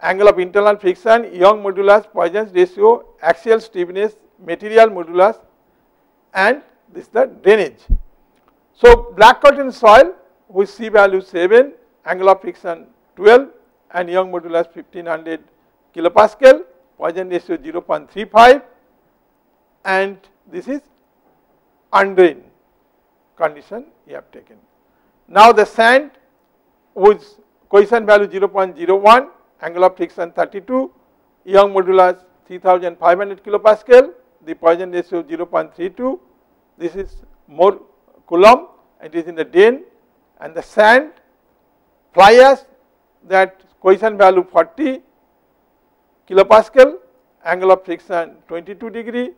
Speaker 1: angle of internal friction, Young modulus, Poisson's ratio, axial stiffness, material modulus, and this is the drainage. So, black cotton soil with C value 7, angle of friction 12, and Young modulus 1500 kilopascal, Poisson ratio 0.35, and this is undrained condition you have taken. Now, the sand with cohesion value 0.01, angle of friction 32, Young modulus 3500 kilopascal, the Poisson ratio 0.32, this is more Coulomb, it is in the drain, and the sand, fly ash, that cohesion value 40 kilopascal, angle of friction 22 degree,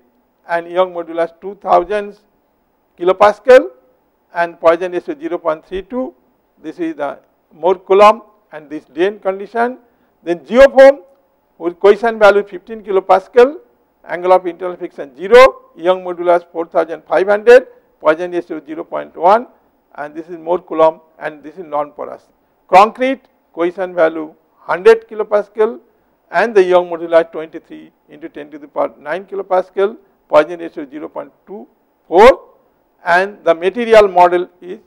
Speaker 1: and Young modulus 2000 kilopascal, and Poisson ratio 0.32, this is the more Coulomb and this drain condition. Then geofoam with cohesion value 15 kilopascal, angle of internal friction 0, Young modulus 4500, Poisson ratio 0.1, and this is more Coulomb, and this is non-porous. Concrete cohesion value 100 kilopascal, and the Young modulus 23 into 10 to the power 9 kilopascal, Poisson ratio 0.24, and the material model is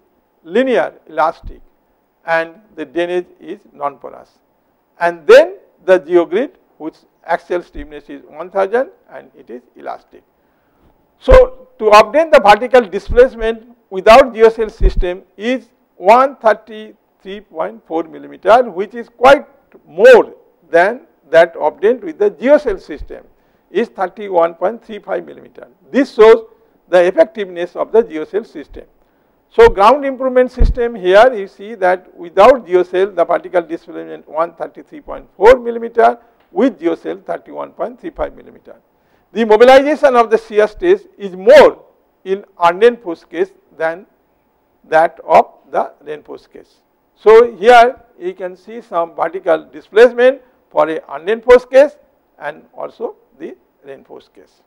Speaker 1: linear elastic, and the drainage is non-porous. And then the geogrid, which axial stiffness is 1000 and it is elastic. So, to obtain the vertical displacement without geocell system is 133.4 millimeter, which is quite more than that obtained with the geocell system, is 31.35 millimeter. This shows the effectiveness of the geocell system. So, ground improvement system, here you see that without geocell the vertical displacement 133.4 millimeter, with geocell 31.35 millimeter. The mobilization of the shear stress is more in unreinforced case than that of the reinforced case. So, here you can see some vertical displacement for a unreinforced case and also the reinforced case.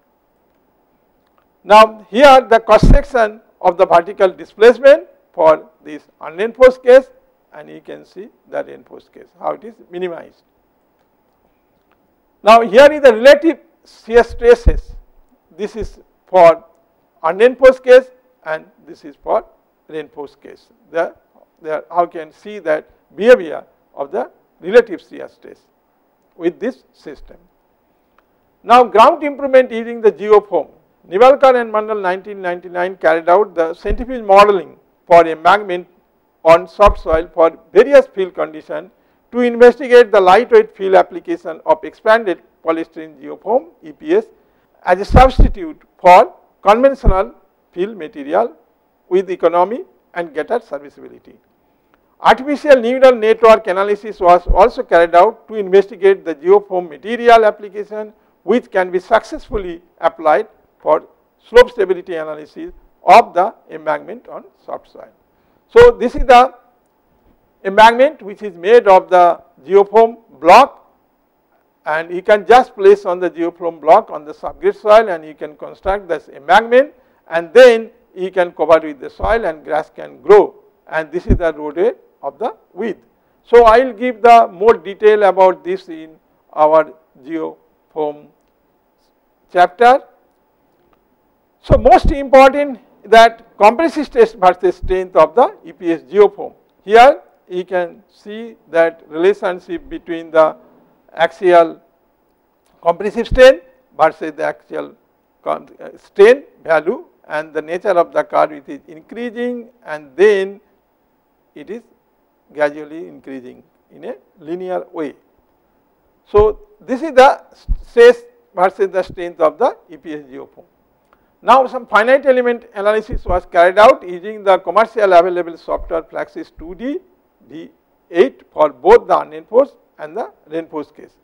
Speaker 1: Now, here the cross section of the vertical displacement for this unreinforced case, and you can see the reinforced case, how it is minimized. Now, here is the relative shear stresses. This is for unreinforced case and this is for reinforced case. How can see that behavior of the relative shear stress with this system. Now, ground improvement using the geofoam. Nivalkar and Mandal 1999 carried out the centrifuge modeling for embankment on soft soil for various field conditions to investigate the lightweight field application of expanded polystyrene geofoam EPS as a substitute for conventional field material with economy and greater serviceability. Artificial neural network analysis was also carried out to investigate the geofoam material application, which can be successfully applied for slope stability analysis of the embankment on soft soil. So, this is the embankment which is made of the geofoam block, and you can just place on the geofoam block on the subgrade soil and you can construct this embankment, and then you can cover with the soil and grass can grow, and this is the roadway of the width. So, I will give the more detail about this in our geofoam chapter. So, most important that compressive stress versus strength of the EPS geoform. Here you can see that relationship between the axial compressive strain versus the axial strain value, and the nature of the curve, it is increasing and then it is gradually increasing in a linear way. So, this is the stress versus the strength of the EPS geoform. Now, some finite element analysis was carried out using the commercial available software Flaxis 2D D8 for both the unenforced and the reinforced case.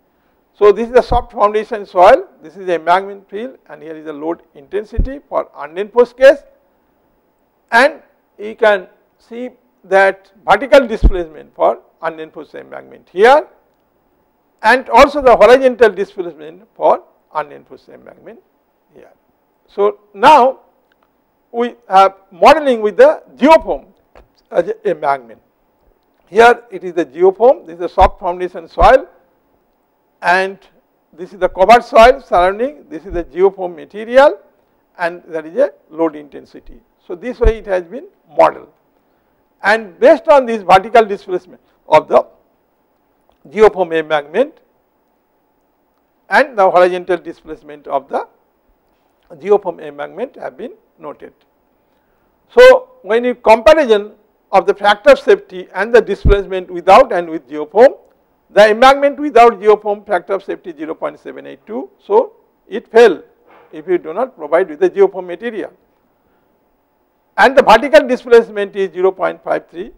Speaker 1: So, this is the soft foundation soil, this is the embankment field, and here is the load intensity for unenforced case, and you can see that vertical displacement for unenforced embankment here, and also the horizontal displacement for unenforced embankment here. So, now we have modeling with the geoform embankment. Here it is the geoform, this is the soft foundation soil, and this is the covered soil surrounding, this is the geoform material, and there is a load intensity. So, this way it has been modeled, and based on this vertical displacement of the geoform embankment and the horizontal displacement of the geoform embankment have been noted. So, when you comparison of the factor of safety and the displacement without and with geoform, the embankment without geoform factor of safety is 0.782. So, it fell if you do not provide with the geoform material, and the vertical displacement is 0.534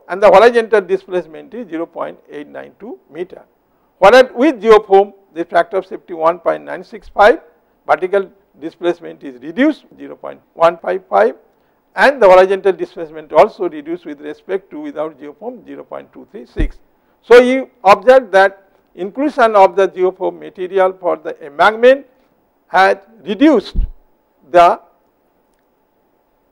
Speaker 1: and the horizontal displacement is 0.892 meter. Whereas with geoform the factor of safety 1.965, vertical displacement is reduced 0.155, and the horizontal displacement also reduced with respect to without geoform 0.236. So, you observe that inclusion of the geoform material for the embankment had reduced the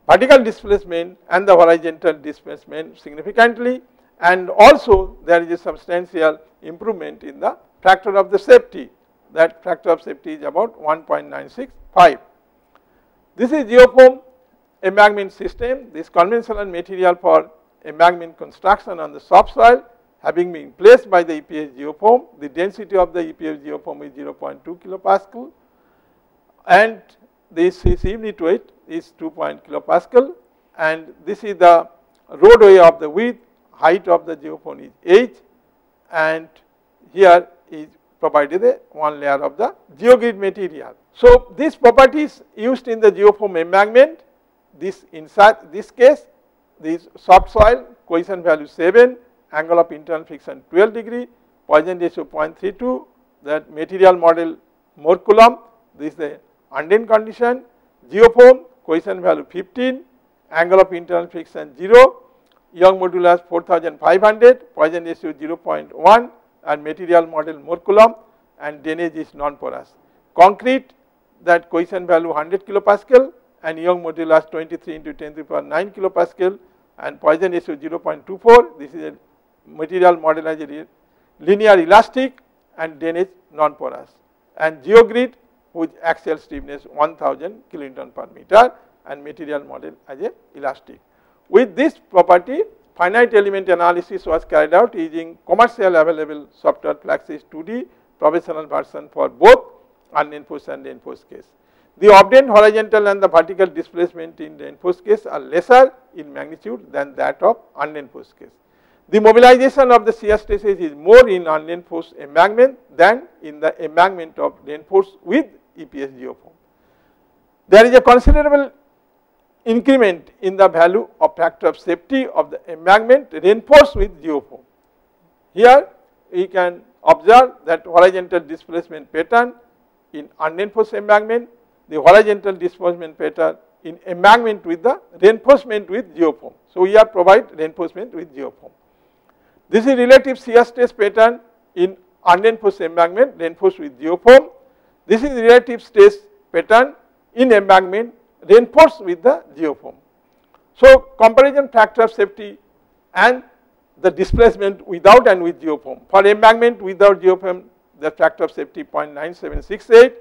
Speaker 1: vertical displacement and the horizontal displacement significantly, and also there is a substantial improvement in the factor of the safety. That factor of safety is about 1.965. This is geoform embankment system. This conventional material for embankment construction on the soft soil having been placed by the EPS geoform. The density of the EPS geoform is 0.2 kilopascal, and this is unit weight is 2 kilopascal, and this is the roadway of the width, height of the geoform is h, and here is provided a one layer of the geogrid material. So, these properties used in the geoform embankment, this inside this case, this soft soil cohesion value 7, angle of internal friction 12 degree, Poisson ratio 0.32, that material model Moore Coulomb, this is the undent condition, geoform cohesion value 15, angle of internal friction 0, Young modulus 4500, Poisson ratio 0.1, and material model Moore Coulomb, and drainage is non-porous. Concrete, that cohesion value 100 kilopascal and Young modulus 23 into 10 to the power 9 kilopascal, and Poisson ratio 0.24. This is a material model as a linear elastic and drainage non-porous, and geogrid whose axial stiffness 1000 kilonewton per meter and material model as a elastic. With this property, finite element analysis was carried out using commercial available software Flaxis 2D professional version for both unenforced and enforced case. The obtained horizontal and the vertical displacement in the enforced case are lesser in magnitude than that of unenforced case. The mobilization of the shear stresses is more in unenforced embankment than in the embankment of reinforced with EPS geoform. There is a considerable increment in the value of factor of safety of the embankment reinforced with geoform. Here we can observe that horizontal displacement pattern in unreinforced embankment, the horizontal displacement pattern in embankment with the reinforcement with geoform. So, we have provide reinforcement with geoform. This is relative shear stress pattern in unreinforced embankment reinforced with geoform. This is relative stress pattern in embankment reinforced with the geoform. So, comparison factor of safety and the displacement without and with geoform. For embankment without geoform, the factor of safety 0.9768,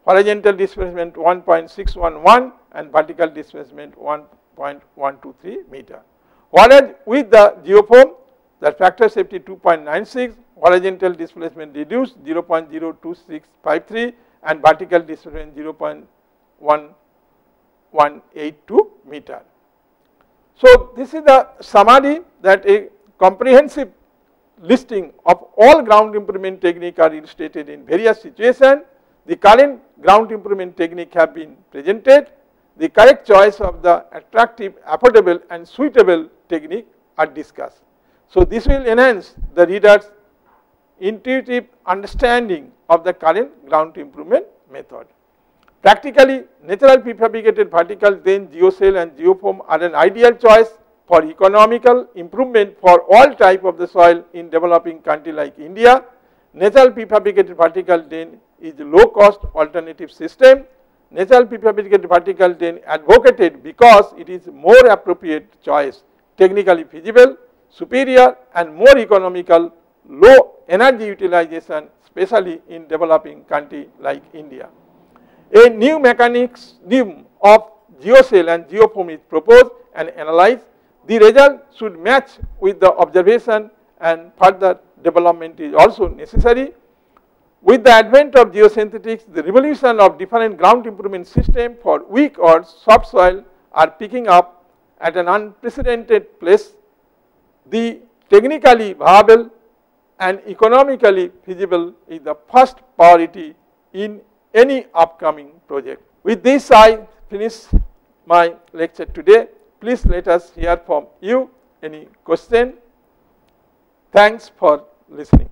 Speaker 1: horizontal displacement 1.611 and vertical displacement 1.123 meter. Whereas with the geofoam, the factor safety 2.96, horizontal displacement reduced 0.02653 and vertical displacement 0.1182 meter. So this is the summary, that a comprehensive listing of all ground improvement techniques are illustrated in various situations. The current ground improvement technique have been presented. The correct choice of the attractive, affordable and suitable technique are discussed. So this will enhance the reader's intuitive understanding of the current ground improvement method. Practically, natural prefabricated vertical drain, geocell and geofoam are an ideal choice for economical improvement for all type of the soil in developing country like India. Natural prefabricated vertical drain is a low cost alternative system. Natural prefabricated vertical drain advocated because it is more appropriate choice, technically feasible, superior and more economical, low energy utilization, especially in developing country like India. A new mechanism of geocell and geofoam is proposed and analyzed. The result should match with the observation and further development is also necessary. With the advent of geosynthetics, the revolution of different ground improvement system for weak or soft soil are picking up at an unprecedented pace. The technically viable and economically feasible is the first priority in any upcoming project. With this, I finish my lecture today. Please let us hear from you any question. Thanks for listening.